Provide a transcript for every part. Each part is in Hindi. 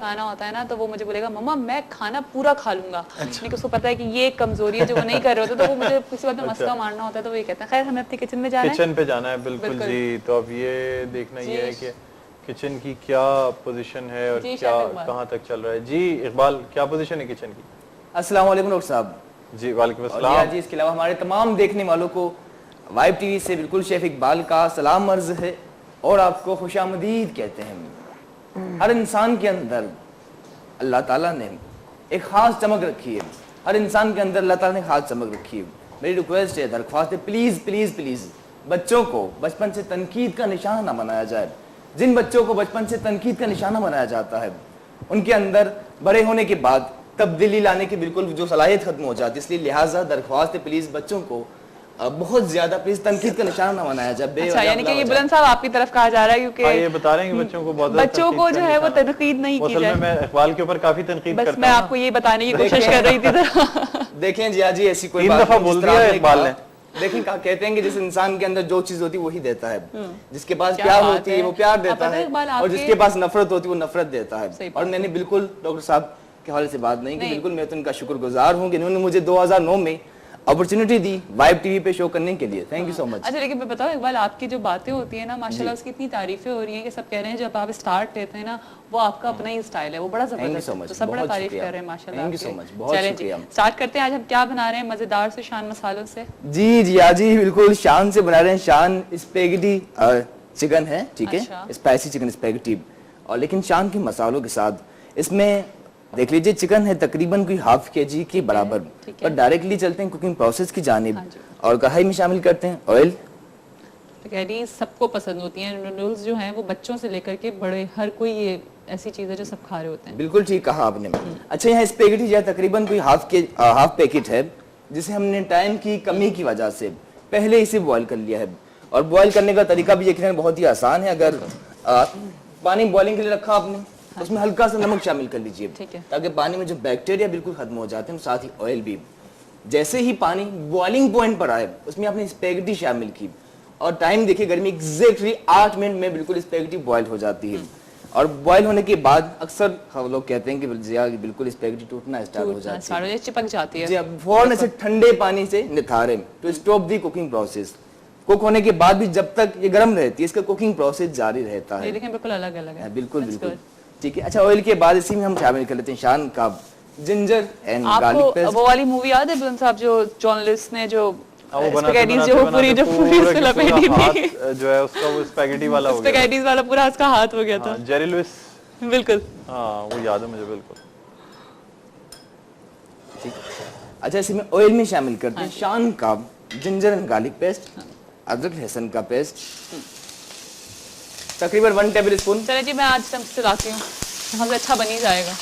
लगाना होता है ना तो वो मुझे बोलेगा मम्मा मैं खाना पूरा खा लूंगा। लेकिन उसको पता है कि ये कमजोरी है जो वो नहीं कर रहे होते, तो वो मुझे किसी बात में मस्का मारना होता है तो वो ये कहता है। खैर हमें अपनी किचन में जाना है, किचन पे जाना है बिल्कुल जी। तो अब ये देखना ये है कि किचन की क्या पोजीशन है और क्या कहाँ तक चल रहा है। जी इकबाल, क्या पोजीशन है किचन की? अस्सलाम वालेकुम डॉक्टर साहब। जी वालेकुम अस्सलाम जी। इसके अलावा हमारे तमाम देखने वालों को वाइब टीवी से बिल्कुल शेफ इकबाल का सलाम अर्ज है और आपको खुशामदीद कहते हैं। हर इंसान के अंदर अल्लाह ताला ने एक खास चमक रखी है। हर इंसान के अंदर अल्लाह ताला ने खास चमक रखी है। मेरी रिक्वेस्ट है, दरख्वास्त है, प्लीज प्लीज प्लीज बच्चों को बचपन से तनकीद का निशाना ना बनाया जाए। जिन बच्चों को बचपन से तनकीद का निशाना बनाया जाता है उनके अंदर बड़े होने के बाद तब्दीली लाने की बिल्कुल जो सलाहियत खत्म हो जाती है। इसलिए लिहाजा दरख्वास्त है, प्लीज बच्चों को बहुत ज्यादा प्लीज तनकीद का निशाना ना बनाया जाए। अच्छा, यानी कि ये बुलंद साहब आपकी तरफ कहा जा रहा है क्योंकि ये बता रहे हैं कि बच्चों को बहुत बच्चों को जो है वो तनकीद नहीं की जाए। मैं इकबाल के ऊपर काफी तनकीद करता हूं। बस मैं आपको ये बताने की कोशिश कर रही थी। देखें जी आज ऐसी कोई बात नहीं, बोल दिया इकबाल ने। देखें कहते हैं कि जिस इंसान के अंदर जो चीज होती है वही देता है। जिसके पास प्यार होती है वो प्यार देता है और जिसके पास नफरत होती है वो नफरत देता है। और मैंने बिल्कुल डॉक्टर साहब के हवाले से बात नहीं की, बिल्कुल मैं तो उनका शुक्रगुजार हूँ कि उन्होंने मुझे 2009 में अपॉर्चुनिटी दी वाइब टीवी पे शो करने के लिए। Thank you so much. अच्छा लेकिन मैं बताऊं इकबाल, आपकी जो बातें होती है ना माशाल्लाह उसकी इतनी तारीफें हो रही हैं कि सब कह रहे हैं जब आप स्टार्ट लेते हैं ना वो आपका अपना ही स्टाइल है, वो बड़ा जबरदस्त है, तो सब बड़ा तारीफ कर रहे हैं माशाल्लाह। थैंक यू सो मच, बहुत शुक्रिया। स्टार्ट करते हैं। आज हम क्या बना रहे हैं मजेदार से शान मसालों से? जी जी आज ही बिल्कुल शान से बना रहे हैं। शान स्पेगेटी चिकन है, ठीक है, स्पाइसी चिकन स्पेगेटी। और लेकिन शान के मसालों के साथ इसमें देख लीजिए चिकन है तकरीबन कोई हाफ केजी के बराबर। पर डायरेक्टली चलते हैं कुकिंग प्रोसेस की जानिब और कढ़ाई में शामिल करते हैं ऑयल। स्पेगेटी सबको पसंद होती हैं, नूडल्स जो हैं वो बच्चों से लेकर के बड़े हर कोई ये ऐसी चीज है जो सब खा रहे होते हैं। बिल्कुल ठीक कहा आपने। अच्छा यहाँ स्पेगेटी जो है तकरीबन कोई हाफ पैकेट है जिसे हमने टाइम की कमी की वजह से पहले इसे बॉयल कर लिया है। और बॉयल करने का तरीका भी यकीनन बहुत ही आसान है। अगर पानी बॉइलिंग के लिए रखा आपने उसमें हल्का सा नमक शामिल कर लीजिए ताकि पानी में जो बैक्टीरिया बिल्कुल खत्म हो जाते हैं। साथ ही ऑयल भी जैसे ही पानी बॉइलिंग पॉइंट पर आए उसमें आपने स्पेगेटी शामिल की और टाइम देखिए गर्मी एग्जैक्टली 8 मिनट में बिल्कुल स्पेगेटी बॉयल हो जाती है। और बॉयल होने के बाद अक्सर हम लोग कहते हैं कि बिल्कुल स्पेगेटी टूटना स्टार्ट हो जाती है, चिपक जाती है। जी अब फौरन से ठंडे पानी से निथारें to stop the cooking process. Cook होने के बाद भी जब तक ये गर्म रहती है इसका कुकिंग प्रोसेस जारी रहता है। ये देखें बिल्कुल अलग अलग है। बिल्कुल बिल्कुल ठीक है। अच्छा ऑयल के बाद इसी में हम शामिल कर लेते हैं शान का जिंजर एंड गार्लिक पेस्ट। वो वाली मूवी याद है बुलंद साहब जो जर्नलिस्ट ने जो स्पैगेटीज जो पूरी से लपेटी थी जो है उसका वो स्पैगेटी वाला हो गया, स्पैगेटीज वाला पूरा उसका हाथ हो गया था। जेरी लुइस बिल्कुल हाँ वो याद है मुझे बिल्कुल। ठीक। अच्छा इसमें ऑयल में शामिल करते हैं शान का जिंजर एंड गार्लिक पेस्ट, अदरक लहसुन का पेस्ट तकरीबन 1 टेबल स्पून। चले जी मैं आज से लाती हूँ, हमसे अच्छा बन ही जाएगा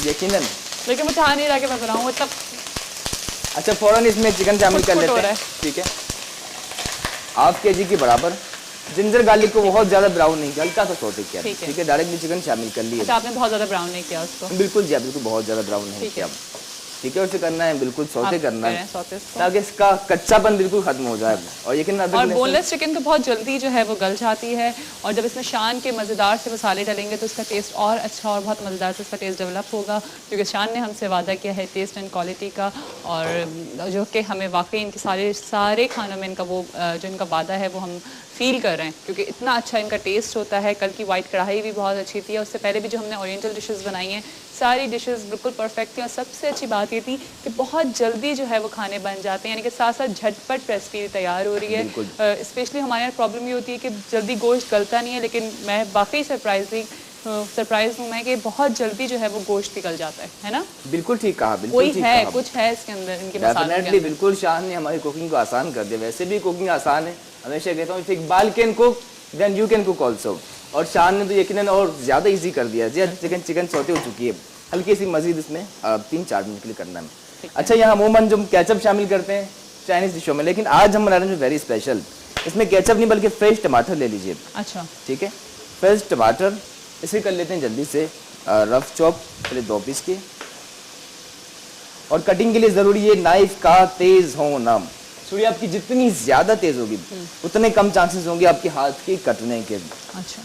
यकीनन, लेकिन मैं चाह नहीं रहा कि मैं बनाऊँ तब। अच्छा फौरन इसमें चिकन शामिल कर लेते हैं, ठीक है। हाफ केजी के बराबर जिंजर गार्लिक को बहुत ज्यादा ब्राउन नहीं किया, हल्का सा सौटे किया, ठीक है। डायरेक्टली चिकन शामिल कर लिया। अच्छा आपने बहुत ज्यादा ब्राउन नहीं किया उसको? बिल्कुल जी बिल्कुल बहुत ज्यादा ब्राउन नहीं किया, ठीक है। उसे करना है बिल्कुल सौते करना है ताकि इसका कच्चापन बिल्कुल खत्म हो जाए। और यकीन और बोनलेस चिकन तो बहुत जल्दी जो है वो गल जाती है और जब इसमें शान के मज़ेदार से मसाले डालेंगे तो इसका टेस्ट और अच्छा और बहुत मज़ेदार से इसका टेस्ट डेवलप होगा, क्योंकि शान ने हमसे वादा किया है टेस्ट एंड क्वालिटी का, और जो कि हमें वाकई इनके सारे खानों में इनका वो जो इनका वादा है वो हम फील कर रहे हैं, क्योंकि इतना अच्छा इनका टेस्ट होता है। कल की वाइट कढ़ाई भी बहुत अच्छी थी और उससे पहले भी जो हमने ओरिएंटल डिशेस बनाई हैं सारी डिशेस बिल्कुल परफेक्ट थी। और सबसे अच्छी बात ये थी कि बहुत जल्दी जो है वो खाने बन जाते हैं, यानी कि साथ साथ झटपट रेसिपी तैयार हो रही है। स्पेशली हमारे यहाँ प्रॉब्लम ये होती है कि जल्दी गोश्त गलता नहीं है, लेकिन मैं वाकई सरप्राइज हूँ मैं कि बहुत जल्दी जो है वो गोश्त निकल जाता है ना। बिल्कुल ठीक कहा, बिल्कुल ठीक है, कुछ है इसके अंदर इनके मसालों के। बिल्कुल शान ने हमारी कुकिंग को आसान कर दिया। वैसे भी कुकिंग आसान है, हमेशा कहता हूँ Iqbal can cook then you can cook also, और शान ने तो यकीनन और ज्यादा इजी कर दिया। जी चिकन सौते हो चुकी है, हल्की सी मजीद इसमें 3-4 मिनट के लिए करना है। अच्छा यहाँ अमूमन जो केचप शामिल करते हैं चाइनीज डिशों में, लेकिन आज हम बना रहे हैं वेरी स्पेशल, इसमें केचप नहीं बल्कि फ्रेश टमाटर ले लीजिए। अच्छा ठीक है, फ्रेश टमाटर इसे कर लेते हैं जल्दी से रफ चॉप, पहले 2 पीस के। और कटिंग के लिए जरूरी है नाइफ का तेज होना। छुरी आपकी जितनी ज्यादा तेज होगी उतने कम चांसेस होंगे आपके हाथ के कटने के। अच्छा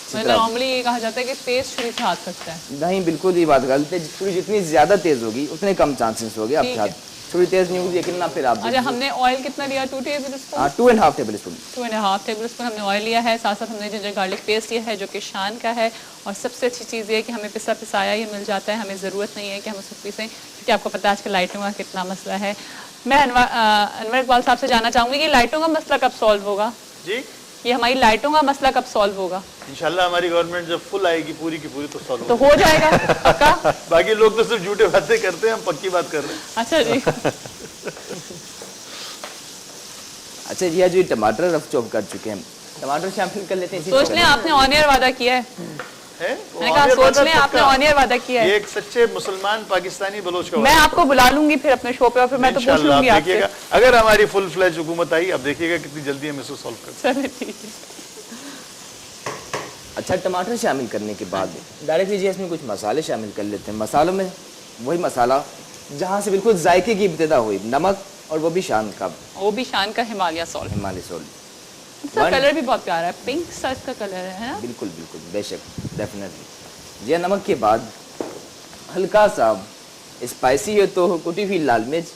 अच्छी तरह। नॉर्मली ये कहा जाता है कि तेज छुरी से हाथ कटता है। नहीं, बिल्कुल ये बात गलत है। छुरी जितनी ज्यादा तेज होगी उतने कम चांसेस होंगे आपके ठीक हाथ। है। छुरी तेज नहीं होगी लेकिन ना फिर आप अच्छा, हमने ऑयल कितना लिया? 2 टेबल स्पून। हाँ, 2.5 टेबल स्पून। 2.5 टेबल स्पून हमने ऑयल लिया है। साथ साथ हमने जिंजर गार्लिक पेस्ट लिया है जो कि शान का है। और सबसे अच्छी चीज़ ये है कि हमें पिसा पिसाया ये मिल जाता है, हमें ज़रूरत नहीं है कि हम उसको पीसें, क्योंकि आपको पता है आजकल लाइटों का कितना मसला है। मैं अनवर इकबाल साहब से जानना चाहूँगी कि लाइटों का मसला कब सॉल्व होगा? जी, ये हमारी लाइटों का मसला कब सॉल्व होगा? इंशाल्लाह हमारी गवर्नमेंट जब फुल आएगी पूरी की पूरी तो सॉल्व तो हो जाएगा पक्का? बाकी लोग तो सिर्फ झूठे बातें करते हैं, हम पक्की बात कर रहे हैं। अच्छा जी। अच्छा जी, आज ये टमाटर रफ चॉप कर चुके हैं, टमाटर शामिल कर लेते हैं। सोच लें आपने ऑनियर वादा किया है। मैंने कहा सोच लें आपने ऑनियर वादा किया है। ये एक सच्चे मुसलमान पाकिस्तानी बलोच का मैं आपको बुला लूंगी फिर अपने शो पे और फिर मैं तो पूछ लूंगी आपसे। अगर हमारी फुल फ्लैश हुकूमत आई, अब देखिएगा कितनी जल्दी हम इसको सॉल्व करते हैं। चलिए ठीक है। अच्छा, टमाटर शामिल करने के बाद डायरेक्टली जी इसमें कुछ मसाले शामिल कर लेते हैं। मसालों में वही मसाला जहाँ से बिल्कुल जायके की इब्तिदा हुई, नमक, और वो भी शान का, वो भी शान का हिमालय सॉल्ट। हिमालय सॉल्ट। इसका कलर भी बहुत प्यारा है, पिंक सा इसका कलर है ना? बिल्कुल बिल्कुल, बेशक, डेफिनेटली। ये नमक के बाद हल्का सा स्पाइसी है तो कुटी हुई लाल मिर्च।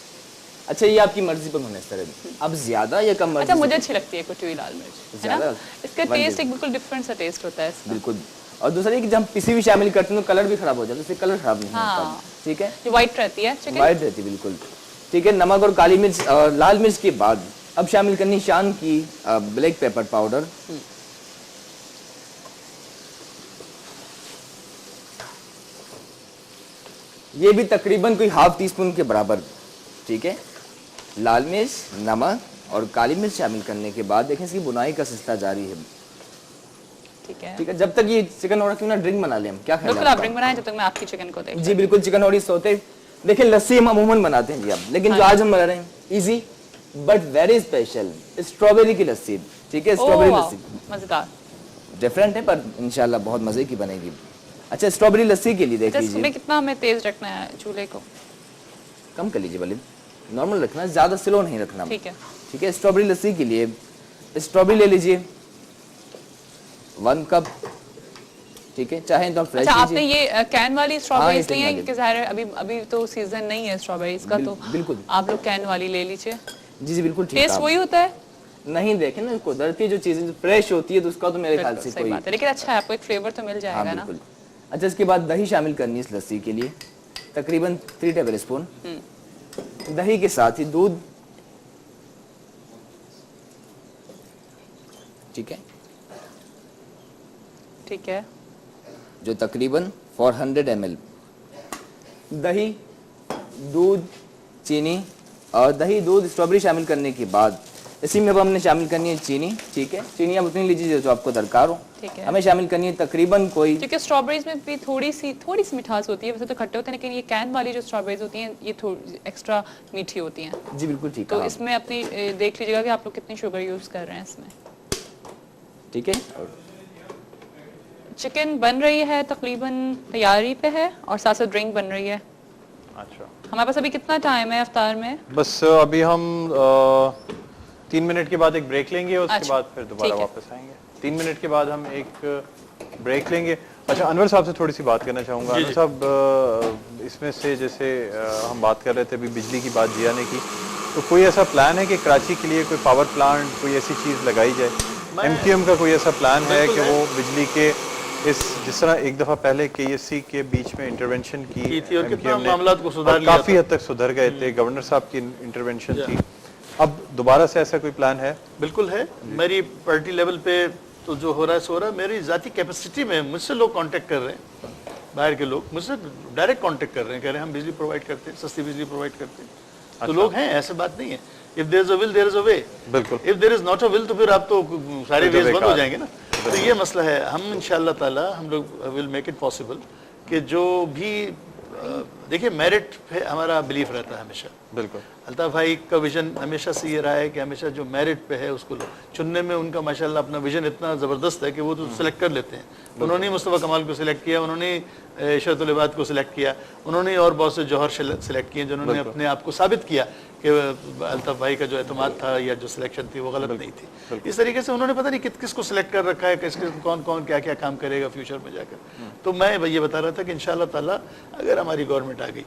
अच्छा, ये आपकी मर्जी पर मुनहसर है, अब ज्यादा या कम मर्जी। अच्छा, मुझे अच्छी लगती है कुटी हुई लाल मिर्च, है ना? इसका टेस्ट एक बिल्कुल डिफरेंट सा टेस्ट होता है इसका। बिल्कुल। और दूसरा ये कि जब हम पिसी हुई शामिल करते हैं तो कलर भी खराब हो जाता है, इससे कलर खराब नहीं होता। ठीक है, जो व्हाइट रहती है चिकन, व्हाइट रहती है बिल्कुल। ठीक है, नमक और काली मिर्च, लाल मिर्च के बाद अब शामिल करनी शान की ब्लैक पेपर पाउडर। ये भी तकरीबन कोई ½ टीस्पून के बराबर। ठीक है, लाल मिर्च, नमक और काली मिर्च शामिल करने के बाद देखें इसकी बुनाई का सिलसिला जारी है। ठीक है, ठीक है, जब तक ये चिकन और क्यों ना ड्रिंक बना लें हम, क्या ख्याल है बिल्कुल आप आपका? ड्रिंक बनाएं जब तक मैं आपकी चिकन को देख। जी बिल्कुल, चिकन और सोते देखिए लस्सी हम अमूमन बनाते हैं जी अब, लेकिन जो आज हम बना रहे हैं easy but very special, strawberry की लस्सी। ठीक है, स्ट्रॉबेरी लस्सी मजेदार, डिफरेंट है पर इंशाल्लाह बहुत मजे की बनेगी। अच्छा, स्ट्रॉबेरी लस्सी के लिए देख लीजिए, इसमें कितना हमें तेज रखना है चूल्हे को? कम कर लीजिए, भले नॉर्मल रखना, ज्यादा स्लो नहीं रखना। ठीक है, ठीक है। स्ट्रॉबेरी लस्सी के लिए स्ट्रॉबेरी ले लीजिए 1 कप। ठीक है, चाहे तो फ्रेश अच्छा आपने ये कैन वाली स्ट्रॉबेरी इसलिए है वाली। क्योंकि ज़ाहिर है अभी तो सीजन नहीं है स्ट्रॉबेरीज का, तो बिल्कुल आप लोग कैन वाली ले लीजिए। जी जी बिल्कुल ठीक। टेस्ट वही होता है? नहीं, देखें ना, कुदरती जो चीजें फ्रेश होती है तो उसका तो मेरे ख्याल से सही कोई बात है, लेकिन अच्छा है आपको एक फ्लेवर तो मिल जाएगा ना। अच्छा, इसके बाद दही शामिल करनी है इस लस्सी के लिए, तकरीबन 3 टेबल स्पून। दही के साथ ही दूध। ठीक है, ठीक है, जो तकरीबन 400 ml। दही, दूध, चीनी और दही, दूध, स्ट्रॉबेरी शामिल करने के बाद इसी में अब हमने शामिल करनी है चीनी। ठीक है, चीनी आप उतनी लीजिए जो आपको दरकार हो। ठीक है, हमें शामिल करनी है तकरीबन कोई, क्योंकि स्ट्रॉबेरीज में भी थोड़ी सी मिठास होती है, वैसे तो खट्टे होते हैं, लेकिन ये कैन वाली जो स्ट्रॉबेरीज होती हैं ये थोड़ी एक्स्ट्रा मीठी होती हैं। जी बिल्कुल ठीक तो है। इसमें अपनी देख लीजिएगा कि आप लोग कितनी शुगर यूज कर रहे हैं इसमें। ठीक है, चिकन बन रही है, तकरीबन तैयारी पे है और साथ साथ ड्रिंक बन रही है। अच्छा, हमारे पास अभी कितना टाइम है अफ्तार में? बस अभी हम 3 मिनट के बाद एक ब्रेक लेंगे और उसके अच्छा, बाद फिर दोबारा ठीक है। वापस आएंगे। 3 मिनट के बाद हम एक ब्रेक लेंगे। अच्छा, अनवर साहब से थोड़ी सी बात करना चाहूँगा। अनवर साहब, इसमें से जैसे हम बात कर रहे थे अभी बिजली की बात जिया ने की, तो कोई ऐसा प्लान है कि कराची के लिए कोई पावर प्लांट, कोई ऐसी चीज़ लगाई जाए? MQM का कोई ऐसा प्लान है कि वो बिजली के जिस तरह एक दफ़ा पहले KSC के बीच में इंटरवेंशन की थी और कितना मामला को सुधार लिया, काफ़ी हद तक सुधर गए थे, गवर्नर साहब की इंटरवेंशन थी, अब दोबारा से ऐसा कोई प्लान है? बिल्कुल है। मेरी पार्टी लेवल पे तो जो हो रहा है सो रहा है। मेरी ज़ाती कैपेसिटी में मुझसे लोग कांटेक्ट कर रहे हैं, बाहर के लोग मुझसे डायरेक्ट कांटेक्ट कर रहे हैं, कह रहे हैं हम बिजली प्रोवाइड करते हैं, सस्ती बिजली प्रोवाइड करते हैं। तो लोग हैं, ऐसे बात नहीं है। If there is a will there is a way. बिल्कुल। If there is not a will तो फिर आप तो सारे वेज बंद हो जाएंगे ना। तो ये मसला है। हम इंशाअल्लाह ताला हम लोग विल मेक इट पॉसिबल कि जो भी देखिए मेरिट पे हमारा बिलीफ रहता है हमेशा। बिल्कुल। अल्ताफ भाई का विजन हमेशा से ये रहा है कि हमेशा जो मेरिट पे है उसको लो, चुनने में उनका माशाल्लाह अपना विजन इतना ज़बरदस्त है कि वो तो सिलेक्ट कर लेते हैं। उन्होंने मुस्तफ़ा कमाल को सिलेक्ट किया, उन्होंने इशरतुल इबाद को सिलेक्ट किया, उन्होंने और बहुत से जौहर सिलेक्ट किए जिन्होंने अपने आप को साबित किया कि अल्ताफ भाई का जो एतमाद था या जो सिलेक्शन थी वो गलत नहीं थी। इस तरीके से उन्होंने पता नहीं किस को सिलेक्ट कर रखा है, किसके कौन कौन क्या क्या काम करेगा फ्यूचर में जाकर। तो मैं ये बता रहा था कि इंशाअल्लाह ताला अगर हमारी गवर्नमेंट आ गई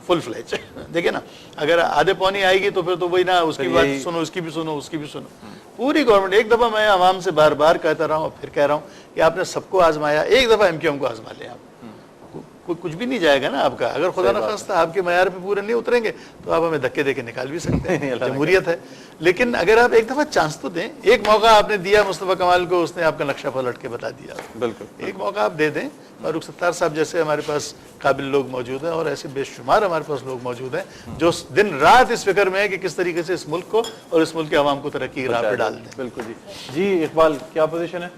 फुल फ्लेज, देखिए ना, अगर आधे पौनी आएगी तो फिर तो वही ना, उसकी बात सुनो, उसकी भी सुनो, उसकी भी सुनो। पूरी गवर्नमेंट, एक दफ़ा मैं आवाम से बार बार कहता रहा हूँ और फिर कह रहा हूँ कि आपने सबको आजमाया, एक दफ़ा MQM को आजमा लें आप, कुछ भी नहीं जाएगा ना आपका। अगर खुदा न खास्ता आपके मयार पे पूरे नहीं उतरेंगे तो आप हमें धक्के देके निकाल भी सकते हैं, जमहूरियत है। लेकिन अगर आप एक दफ़ा चांस तो दें, एक मौका आपने दिया मुस्तफ़ा कमाल को, उसने आपका नक्शा पलट के बता दिया। बिल्कुल, एक मौका आप दे दें। फारूक सत्तार साहब जैसे हमारे पास काबिल लोग मौजूद हैं और ऐसे बेशुमार हमारे पास लोग मौजूद हैं जो दिन रात इस फिक्र में है कि किस तरीके से इस मुल्क को और इस मुल्क के अवाम को तरक्की की राह पे डाल दें। बिल्कुल जी। जी इकबाल, क्या पोजीशन है?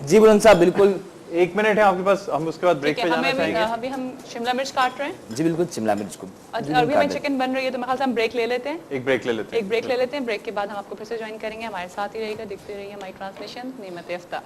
जी बुलंद साहब, बिल्कुल 1 मिनट है आपके पास, हम उसके बाद ब्रेक पे जाना चाहेंगे। अभी हम शिमला मिर्च काट रहे हैं। जी बिल्कुल, शिमला मिर्च को अभी हमें चिकन बन रही है, तो मेरे ख्याल से हम ब्रेक ले लेते हैं। एक ब्रेक ले लेते हैं। एक ब्रेक ले लेते हैं। ब्रेक के बाद हम आपको फिर से ज्वाइन करेंगे। हमारे साथ ही रहेगा, देखते रहिए हमारी ट्रांसमिशन नेमत इफ्तार।